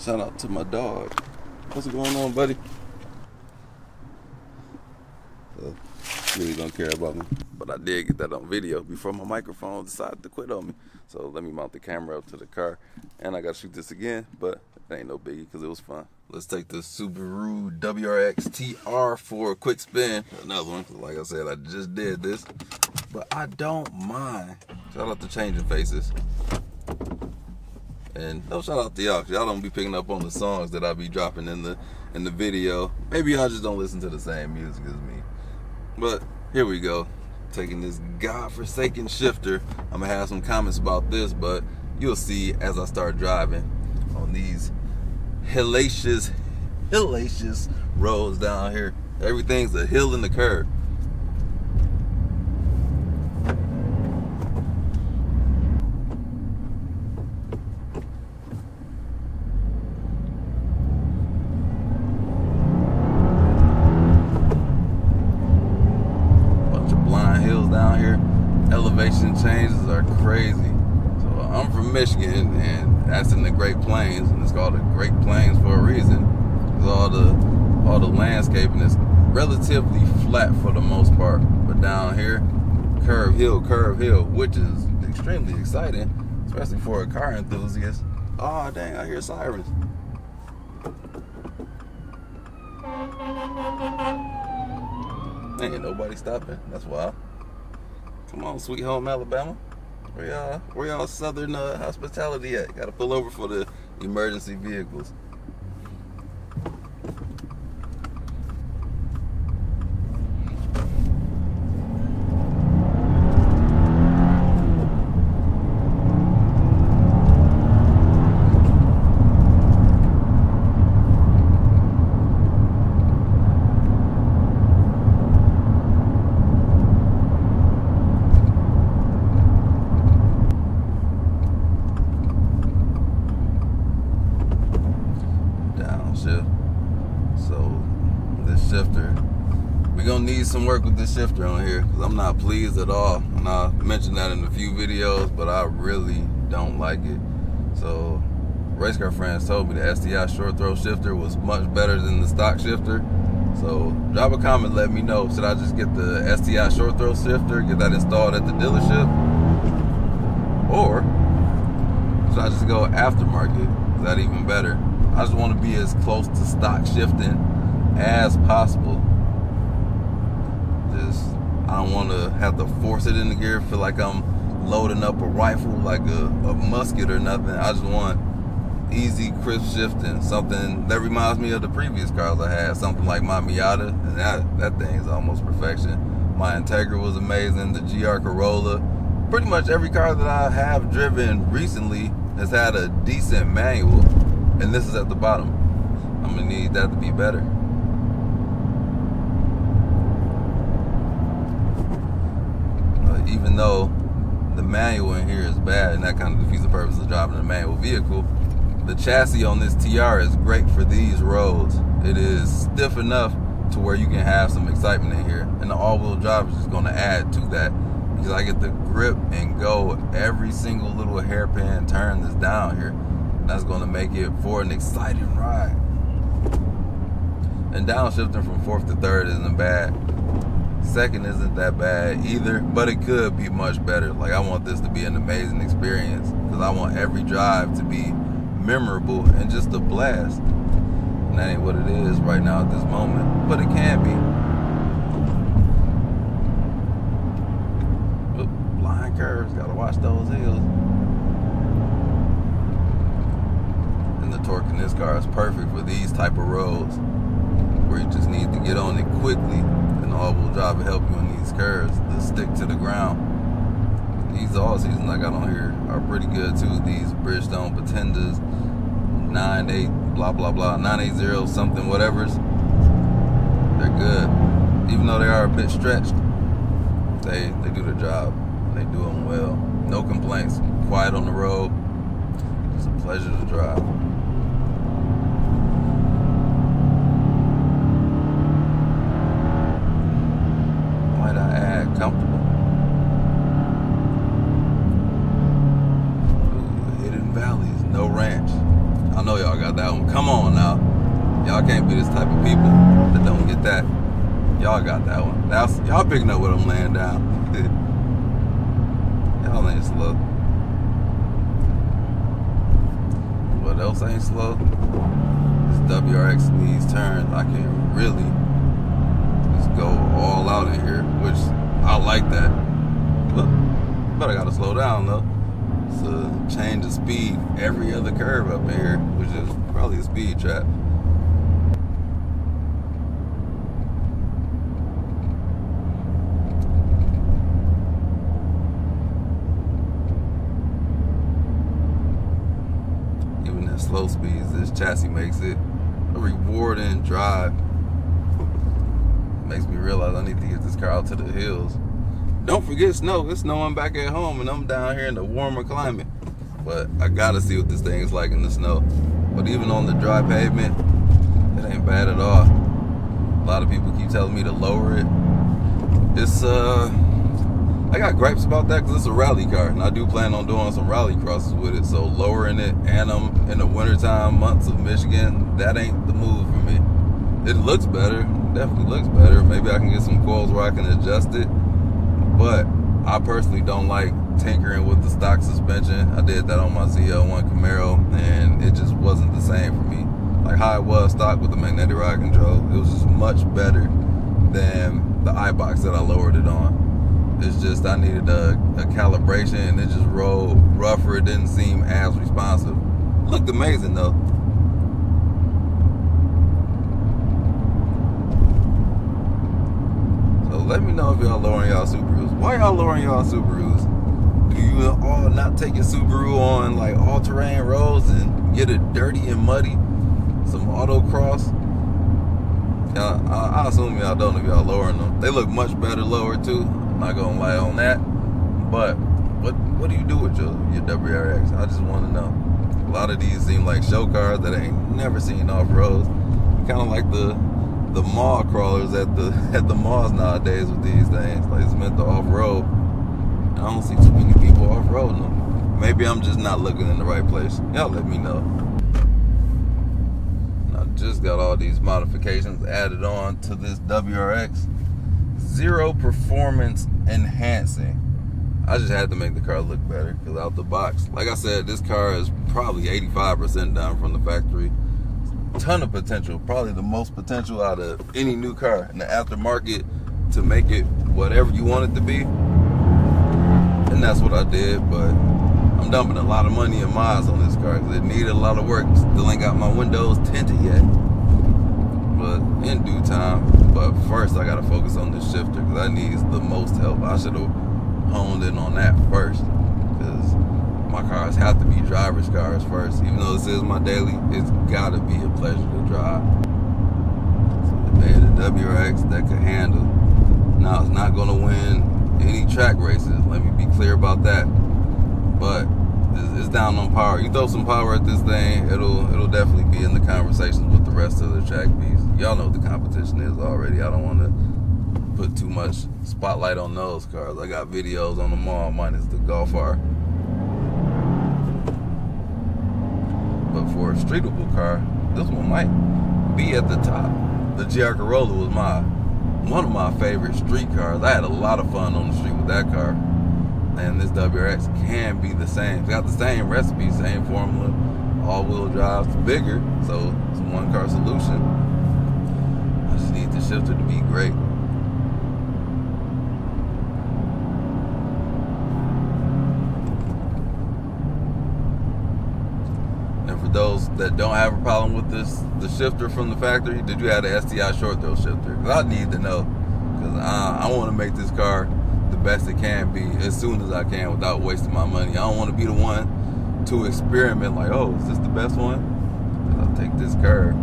Shout out to my dog. What's going on, buddy? Really don't care about me. But I did get that on video before my microphone decided to quit on me. So let me mount the camera up to the car. And I gotta shoot this again, but it ain't no biggie because it was fun. Let's take the Subaru WRX TR for a quick spin. Another one, like I said, I just did this. But I don't mind. Shout out to Changing Faces. And no shout out to y'all, because y'all don't be picking up on the songs that I be dropping in the video. Maybe y'all just don't listen to the same music as me. But here we go. Taking this godforsaken shifter. I'm gonna have some comments about this, but you'll see as I start driving on these hellacious roads down here. Everything's a hill and a curve. Down here, elevation changes are crazy. So I'm from Michigan, and that's in the Great Plains, and it's called the Great Plains for a reason. Because all the landscaping is relatively flat for the most part, but down here, curve hill, which is extremely exciting, especially for a car enthusiast. Oh dang, I hear sirens. Ain't nobody stopping. That's wild. Come on, sweet home Alabama. Where y'all southern hospitality at? Gotta pull over for the emergency vehicles. So this shifter, we're gonna need some work with this shifter on here, because I'm not pleased at all. And I mentioned that in a few videos, but I really don't like it. So race car friends told me the STI short throw shifter was much better than the stock shifter. So drop a comment, let me know, should I just get the STI short throw shifter, get that installed at the dealership, or should I just go aftermarket? Is that even better? I just want to be as close to stock shifting as possible. I don't want to have to force it in the gear, feel like I'm loading up a rifle like a musket or nothing. I just want easy, crisp shifting. Something that reminds me of the previous cars I had. Something like my Miata, and that thing is almost perfection. My Integra was amazing. The GR Corolla. Pretty much every car that I have driven recently has had a decent manual. And this is at the bottom. I'm gonna need that to be better. Even though the manual in here is bad, and that kind of defeats the purpose of driving a manual vehicle, the chassis on this TR is great for these roads. It is stiff enough to where you can have some excitement in here. And the all-wheel drive is just gonna add to that, because I get to grip and go every single little hairpin turn that's down here. That's going to make it for an exciting ride. And downshifting from fourth to third isn't bad. Second isn't that bad either, but it could be much better. Like, I want this to be an amazing experience, because I want every drive to be memorable and just a blast. And that ain't what it is right now at this moment, but it can be. But blind curves, gotta watch those hills. The torque in this car is perfect for these type of roads where you just need to get on it quickly, and the all-wheel drive will help you in these curves to stick to the ground. These all-seasons I got on here are pretty good too. These Bridgestone Pretendas 98 blah blah blah 980 something whatevers, they're good. Even though they are a bit stretched, they do the job. They do them well. No complaints. Quiet on the road. It's a pleasure to drive. Might I add comfortable? Ooh, hidden valleys, no ranch. I know know y'all got that one. Come on now. Y'all can't be this type of people that don't get that. Y'all got that one. Y'all picking up what I'm laying down. Y'all ain't slow. What else ain't slow? This WRX needs turns. I can really just go all out in here, which I like that. But I gotta slow down though. So change the speed every other curve up in here, which is probably a speed trap. Even at slow speeds, this chassis makes it a rewarding drive. Makes me realize I need to get this car out to the hills. Don't forget snow. It's snowing back at home and I'm down here in the warmer climate. But I gotta see what this thing is like in the snow. But even on the dry pavement, it ain't bad at all. A lot of people keep telling me to lower it. It's I got gripes about that because it's a rally car and I do plan on doing some rally crosses with it. So lowering it, and I'm in the wintertime months of Michigan, that ain't the move for me. It looks better, definitely looks better. Maybe I can get some coils where I can adjust it. But I personally don't like tinkering with the stock suspension. I did that on my ZL1 Camaro and it just wasn't the same for me. Like how it was stock with the magnetic ride control, it was just much better than the iBox that I lowered it on. It's just I needed a calibration and it just rolled rougher. It didn't seem as responsive. It looked amazing though. Let me know if y'all lowering y'all Subarus. Why y'all lowering y'all Subarus? Do you all not take your Subaru on like all-terrain roads and get it dirty and muddy? Some autocross? I assume y'all don't if y'all lowering them. They look much better lowered too. I'm not gonna lie on that. But what do you do with your WRX? I just want to know. A lot of these seem like show cars that I ain't never seen off-roads. Kind of like the mall crawlers at the malls nowadays with these things. Like it's meant to off-road. I don't see too many people off-roading them. Maybe I'm just not looking in the right place. Y'all let me know. And I just got all these modifications added on to this WRX. Zero performance enhancing. I just had to make the car look better because out the box, like I said, this car is probably 85% down from the factory. Ton of potential, probably the most potential out of any new car in the aftermarket to make it whatever you want it to be. And that's what I did, but I'm dumping a lot of money and miles on this car because it needed a lot of work. Still ain't got my windows tinted yet, but in due time. But first I gotta focus on this shifter because that needs the most help. I should have honed in on that first because my cars have to be driver's cars first. Even though this is my daily, it's gotta be a pleasure to drive. So they made a WRX that could handle. Now it's not gonna win any track races, let me be clear about that. But it's down on power. You throw some power at this thing, it'll definitely be in the conversations with the rest of the track beats. Y'all know what the competition is already. I don't wanna put too much spotlight on those cars. I got videos on them all, minus the Golf R. But for a streetable car, this one might be at the top. The GR Corolla was one of my favorite street cars. I had a lot of fun on the street with that car. And this WRX can be the same. It's got the same recipe, same formula, all-wheel drive. It's bigger, so it's a one-car solution. I just need the shifter to be great. Those that don't have a problem with the shifter from the factory, did you have the STI short throw shifter? Because I need to know, because I want to make this car the best it can be as soon as I can without wasting my money. I don't want to be the one to experiment like, oh, is this the best one? I'll take this curve.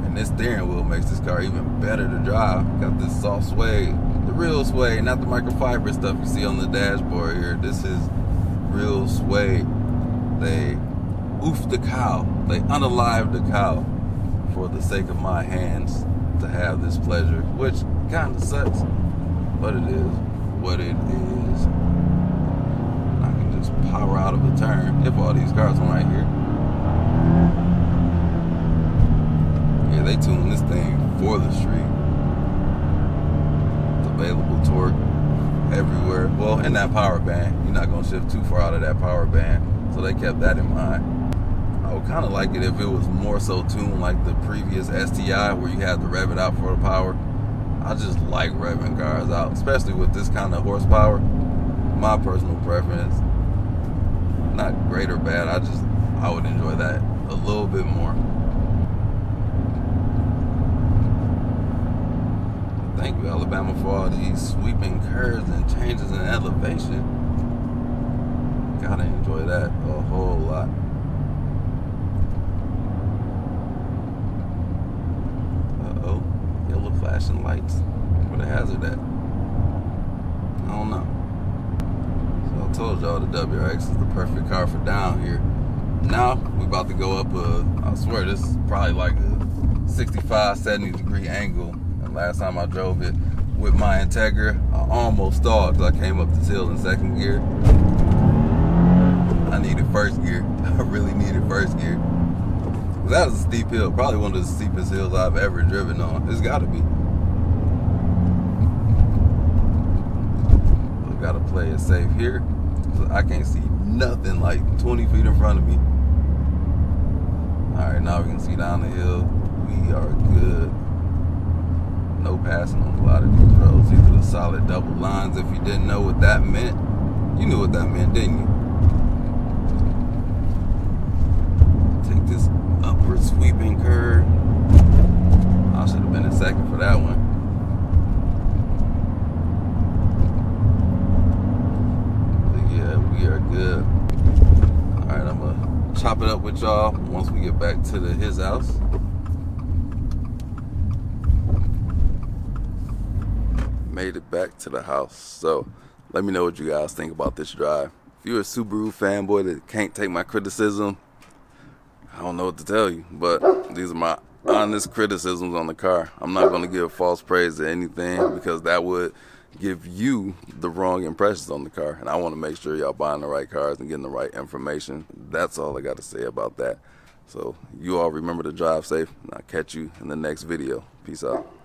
And this steering wheel makes this car even better to drive. Got this soft suede, the real suede, not the microfiber stuff you see on the dashboard here. This is real suede. They oof the cow. They unalive the cow for the sake of my hands to have this pleasure, which kind of sucks, but it is what it is. I can just power out of a turn if all these cars were right here. tune this thing for the street. It's available torque everywhere. Well, in that power band, you're not gonna shift too far out of that power band, so they kept that in mind. I would kind of like it if it was more so tuned like the previous STI, where you had to rev it out for the power. I just like revving cars out, especially with this kind of horsepower. My personal preference, not great or bad, I would enjoy that a little bit more. Thank you, Alabama, for all these sweeping curves and changes in elevation. Gotta enjoy that a whole lot. Uh-oh, yellow flashing lights. Where the hazard at? I don't know. So I told y'all the WRX is the perfect car for down here. Now we about to go up I swear this is probably like a 65, 70 degree angle. And last time I drove it with my Integra, I almost stalled because I came up this hill in second gear. I needed first gear. I really needed first gear. That was a steep hill, probably one of the steepest hills I've ever driven on. It's gotta be. We gotta play it safe here. I can't see nothing like 20 feet in front of me. All right, now we can see down the hill. We are good. No passing on a lot of these roads. These are the solid double lines. If you didn't know what that meant, you knew what that meant, didn't you? Take this upward sweeping curve. I should have been in second for that one. But yeah, we are good. All right, I'm gonna chop it up with y'all once we get back to his house. Made it back to the house. So let me know what you guys think about this drive. If you're a Subaru fanboy that can't take my criticism, I don't know what to tell you, but these are my honest criticisms on the car. I'm not going to give false praise to anything because that would give you the wrong impressions on the car, and I want to make sure y'all buying the right cars and getting the right information. That's all I got to say about that. So you all remember to drive safe, and I'll catch you in the next video. Peace out.